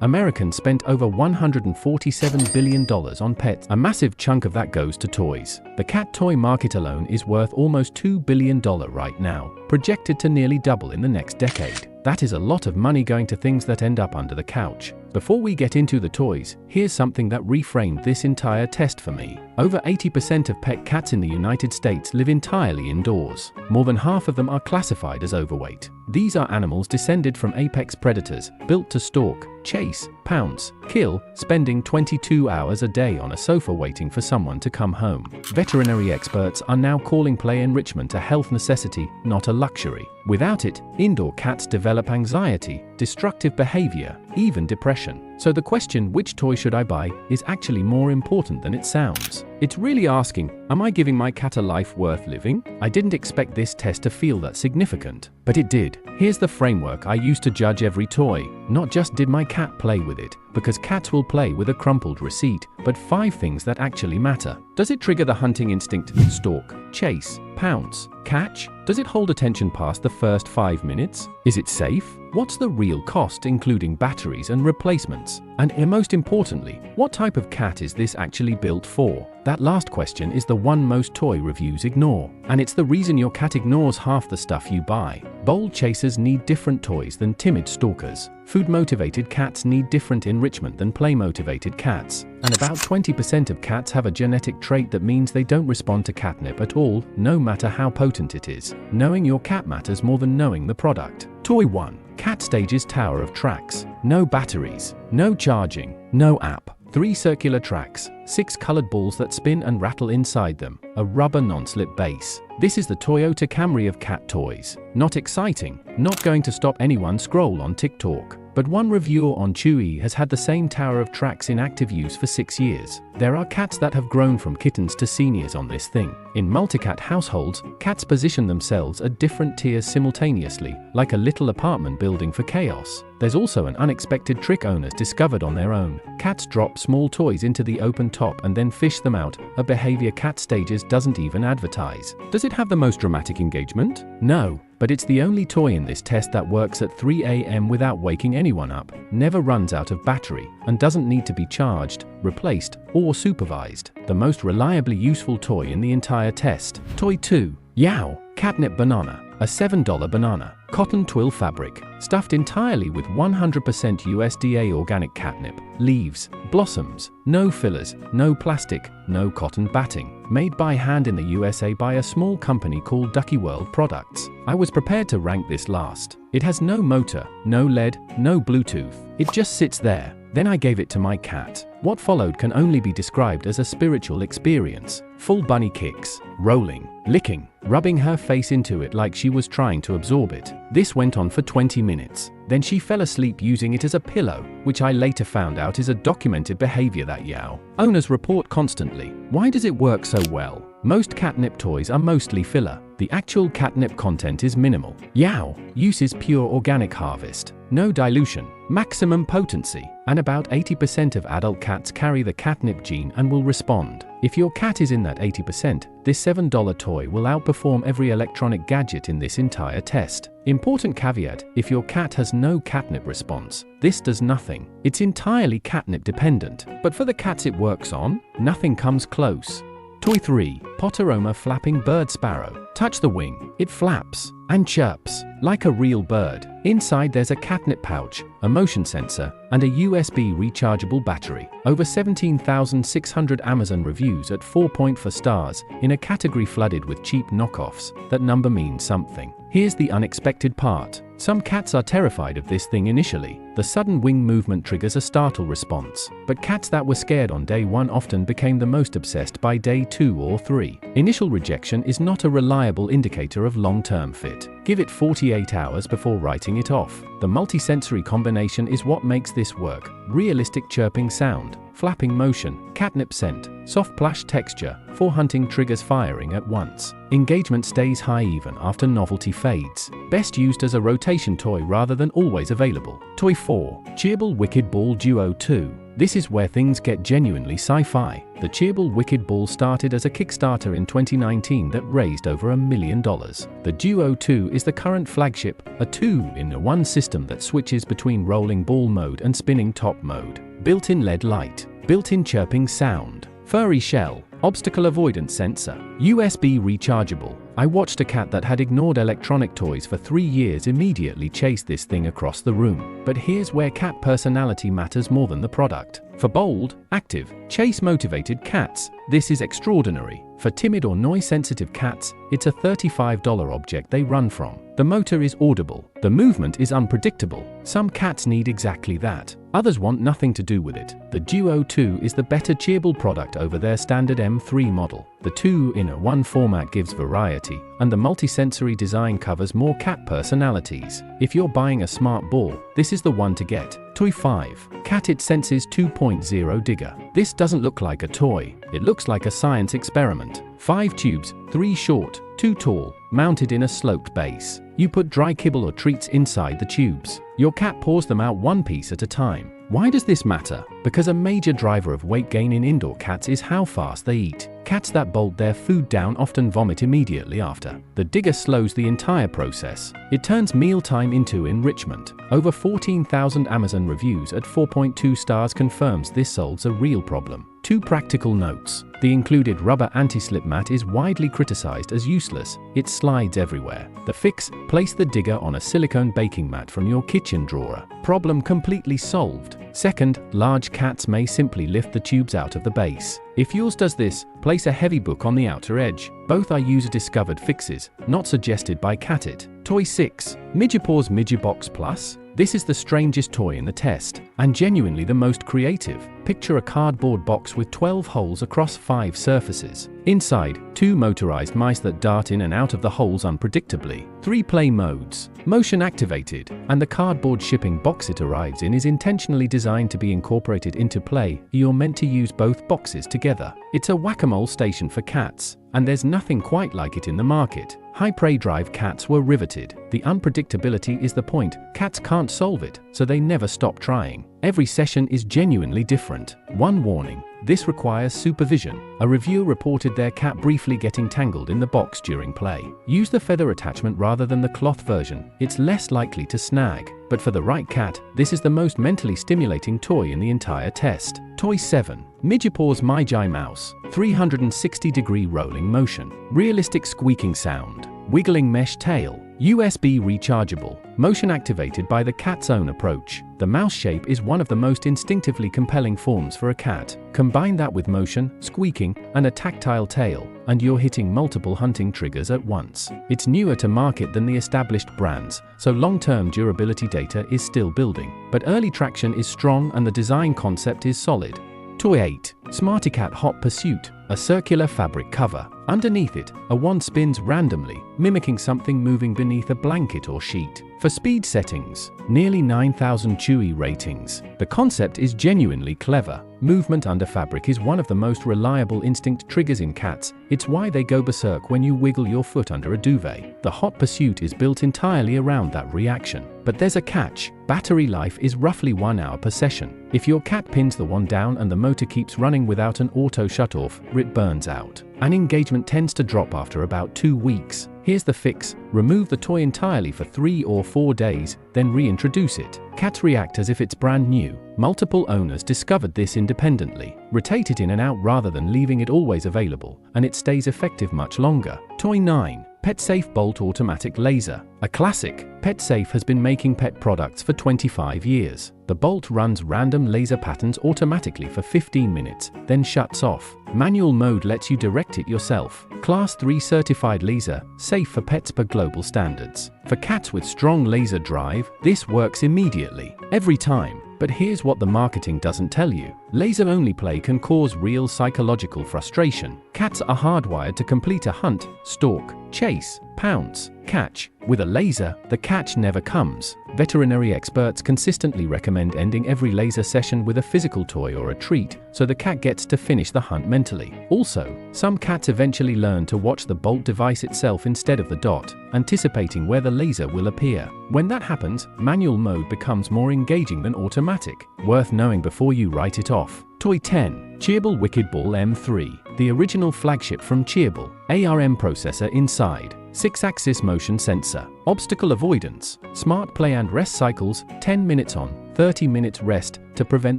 Americans spent over $147 billion on pets. A massive chunk of that goes to toys. The cat toy market alone is worth almost $2 billion right now, projected to nearly double in the next decade. That is a lot of money going to things that end up under the couch. Before we get into the toys, here's something that reframed this entire test for me. Over 80% of pet cats in the United States live entirely indoors. More than half of them are classified as overweight. These are animals descended from apex predators, built to stalk, chase, pounce, kill, spending 22 hours a day on a sofa waiting for someone to come home. Veterinary experts are now calling play enrichment a health necessity, not a luxury. Without it, indoor cats develop anxiety, destructive behavior, even depression. So the question, which toy should I buy, is actually more important than it sounds. It's really asking, am I giving my cat a life worth living? I didn't expect this test to feel that significant, but it did. Here's the framework I use to judge every toy. Not just did my cat play with it, because cats will play with a crumpled receipt, but 5 things that actually matter. Does it trigger the hunting instinct? Stalk, chase, pounce, catch? Does it hold attention past the first 5 minutes? Is it safe? What's the real cost, including batteries and replacements? And most importantly, what type of cat is this actually built for? That last question is the one most toy reviews ignore, and it's the reason your cat ignores half the stuff you buy. Bold chasers need different toys than timid stalkers. Food-motivated cats need different enrichment than play-motivated cats. And about 20% of cats have a genetic trait that means they don't respond to catnip at all, no matter how potent it is. Knowing your cat matters more than knowing the product. Toy 1. Cat Stages Tower of Tracks. No batteries, no charging, no app. 3 circular tracks, 6 colored balls that spin and rattle inside them, a rubber non-slip base. This is the Toyota Camry of cat toys. Not exciting, not going to stop anyone scroll on TikTok. But one reviewer on Chewy has had the same tower of tracks in active use for 6 years. There are cats that have grown from kittens to seniors on this thing. In multicat households, cats position themselves at different tiers simultaneously, like a little apartment building for chaos. There's also an unexpected trick owners discovered on their own. Cats drop small toys into the open top and then fish them out, a behavior Cat Stages doesn't even advertise. Does it have the most dramatic engagement? No. But it's the only toy in this test that works at 3 a.m. without waking anyone up, never runs out of battery, and doesn't need to be charged, replaced, or supervised. The most reliably useful toy in the entire test. Toy 2. Yow! Catnip Banana. A $7 banana, cotton twill fabric, stuffed entirely with 100% USDA organic catnip, leaves, blossoms, no fillers, no plastic, no cotton batting. Made by hand in the USA by a small company called Ducky World Products. I was prepared to rank this last. It has no motor, no LED, no Bluetooth. It just sits there. Then I gave it to my cat. What followed can only be described as a spiritual experience. Full bunny kicks, rolling, licking, rubbing her face into it like she was trying to absorb it. This went on for 20 minutes. Then she fell asleep using it as a pillow, which I later found out is a documented behavior that Yow owners report constantly. Why does it work so well? Most catnip toys are mostly filler. The actual catnip content is minimal. Yow uses pure organic harvest. No dilution, maximum potency, and about 80% of adult cats carry the catnip gene and will respond. If your cat is in that 80%, this $7 toy will outperform every electronic gadget in this entire test. Important caveat, if your cat has no catnip response, this does nothing. It's entirely catnip dependent. But for the cats it works on, nothing comes close. Toy 3. Potaroma Flapping Bird Sparrow. Touch the wing, it flaps and chirps like a real bird. Inside there's a catnip pouch, a motion sensor, and a USB rechargeable battery. Over 17,600 Amazon reviews at 4.4 stars, in a category flooded with cheap knockoffs. That number means something. Here's the unexpected part. Some cats are terrified of this thing initially. The sudden wing movement triggers a startle response. But cats that were scared on day 1 often became the most obsessed by day 2 or 3. Initial rejection is not a reliable indicator of long-term fit. Give it 48 hours before writing it off. The multisensory combination is what makes this work. Realistic chirping sound, flapping motion, catnip scent, soft plush texture, 4 hunting triggers firing at once. Engagement stays high even after novelty fades. Best used as a rotation toy rather than always available. Toy 4. Cheerable Wicked Ball Duo 2. This is where things get genuinely sci-fi. The Cheerable Wicked Ball started as a Kickstarter in 2019 that raised over $1 million. The Duo 2 is the current flagship, a 2-in-1 system that switches between rolling ball mode and spinning top mode. Built-in LED light, built-in chirping sound, furry shell, obstacle avoidance sensor, USB rechargeable. I watched a cat that had ignored electronic toys for 3 years immediately chase this thing across the room. But here's where cat personality matters more than the product. For bold, active, chase-motivated cats, this is extraordinary. For timid or noise-sensitive cats, it's a $35 object they run from. The motor is audible. The movement is unpredictable. Some cats need exactly that. Others want nothing to do with it. The Duo 2 is the better cheerable product over their standard M3 model. The 2-in-1 format gives variety, and the multi-sensory design covers more cat personalities. If you're buying a smart ball, this is the one to get. Toy 5. Cat It Senses 2.0 Digger. This doesn't look like a toy. It looks like a science experiment. 5 tubes, 3 short, 2 tall, mounted in a sloped base. You put dry kibble or treats inside the tubes. Your cat pours them out one piece at a time. Why does this matter? Because a major driver of weight gain in indoor cats is how fast they eat. Cats that bolt their food down often vomit immediately after. The digger slows the entire process. It turns mealtime into enrichment. Over 14,000 Amazon reviews at 4.2 stars confirms this solves a real problem. 2 practical notes. The included rubber anti-slip mat is widely criticized as useless. It slides everywhere. The fix: place the digger on a silicone baking mat from your kitchen drawer. Problem completely solved. Second, large cats may simply lift the tubes out of the base. If yours does this, place a heavy book on the outer edge. Both are user-discovered fixes, not suggested by Cat It. Toy 6. Midgepaw's Midgebox Plus. This is the strangest toy in the test, and genuinely the most creative. Picture a cardboard box with 12 holes across 5 surfaces. Inside, 2 motorized mice that dart in and out of the holes unpredictably. 3 play modes. Motion activated, and the cardboard shipping box it arrives in is intentionally designed to be incorporated into play. You're meant to use both boxes together. It's a whack-a-mole station for cats, and there's nothing quite like it in the market. High prey drive cats were riveted. The unpredictability is the point. Cats can't solve it, so they never stop trying. Every session is genuinely different. One warning: this requires supervision. A reviewer reported their cat briefly getting tangled in the box during play. Use the feather attachment rather than the cloth version. It's less likely to snag. But for the right cat, this is the most mentally stimulating toy in the entire test. Toy 7. Midgepaw's Migi Mouse. 360-degree rolling motion. Realistic squeaking sound. Wiggling mesh tail. USB rechargeable. Motion activated by the cat's own approach. The mouse shape is one of the most instinctively compelling forms for a cat. Combine that with motion, squeaking, and a tactile tail, and you're hitting multiple hunting triggers at once. It's newer to market than the established brands, so long-term durability data is still building. But early traction is strong and the design concept is solid. Toy 8. SmartyCat Hot Pursuit. A circular fabric cover. Underneath it, a wand spins randomly, mimicking something moving beneath a blanket or sheet. For speed settings, nearly 9,000 Chewy ratings. The concept is genuinely clever. Movement under fabric is one of the most reliable instinct triggers in cats. It's why they go berserk when you wiggle your foot under a duvet. The Hot Pursuit is built entirely around that reaction. But there's a catch. Battery life is roughly 1 hour per session. If your cat pins the wand down and the motor keeps running without an auto shutoff, it burns out. And engagement tends to drop after about 2 weeks. Here's the fix: remove the toy entirely for 3 or 4 days, then reintroduce it. Cats react as if it's brand new. Multiple owners discovered this independently. Rotate it in and out rather than leaving it always available, and it stays effective much longer. Toy 9. PetSafe Bolt Automatic Laser. A classic, PetSafe has been making pet products for 25 years. The bolt runs random laser patterns automatically for 15 minutes, then shuts off. Manual mode lets you direct it yourself. Class 3 certified laser, safe for pets per global standards. For cats with strong laser drive, this works immediately, every time. But here's what the marketing doesn't tell you. Laser-only play can cause real psychological frustration. Cats are hardwired to complete a hunt, stalk, chase, pounce, catch. With a laser, the catch never comes. Veterinary experts consistently recommend ending every laser session with a physical toy or a treat, so the cat gets to finish the hunt mentally. Also, some cats eventually learn to watch the bolt device itself instead of the dot, anticipating where the laser will appear. When that happens, manual mode becomes more engaging than automatic. Worth knowing before you write it off. Toy 10. Cheerable Wicked Ball M3. The original flagship from Cheerable. ARM processor inside. 6-axis motion sensor. Obstacle avoidance. Smart play and rest cycles. 10 minutes on, 30 minutes rest to prevent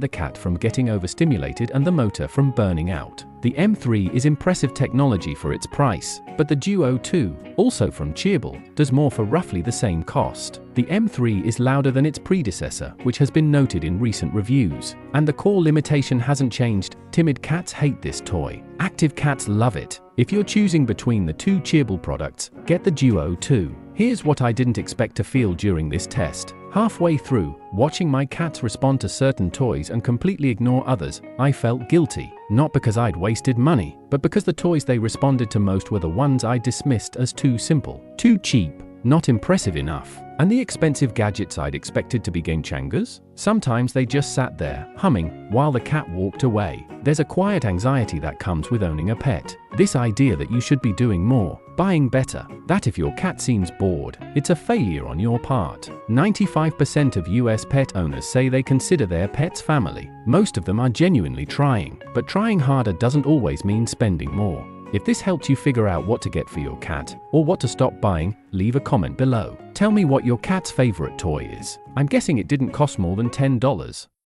the cat from getting overstimulated and the motor from burning out. The M3 is impressive technology for its price, but the Duo 2, also from Cheerable, does more for roughly the same cost. The M3 is louder than its predecessor, which has been noted in recent reviews. And the core limitation hasn't changed. Timid cats hate this toy. Active cats love it. If you're choosing between the two Cheerable products, get the Duo 2. Here's what I didn't expect to feel during this test. Halfway through, watching my cats respond to certain toys and completely ignore others, I felt guilty. Not because I'd wasted money, but because the toys they responded to most were the ones I dismissed as too simple, too cheap, not impressive enough. And the expensive gadgets I'd expected to be game changers? Sometimes they just sat there, humming, while the cat walked away. There's a quiet anxiety that comes with owning a pet. This idea that you should be doing more, buying better, that if your cat seems bored, it's a failure on your part. 95% of US pet owners say they consider their pets family. Most of them are genuinely trying, but trying harder doesn't always mean spending more. If this helped you figure out what to get for your cat, or what to stop buying, leave a comment below. Tell me what your cat's favorite toy is. I'm guessing it didn't cost more than $10.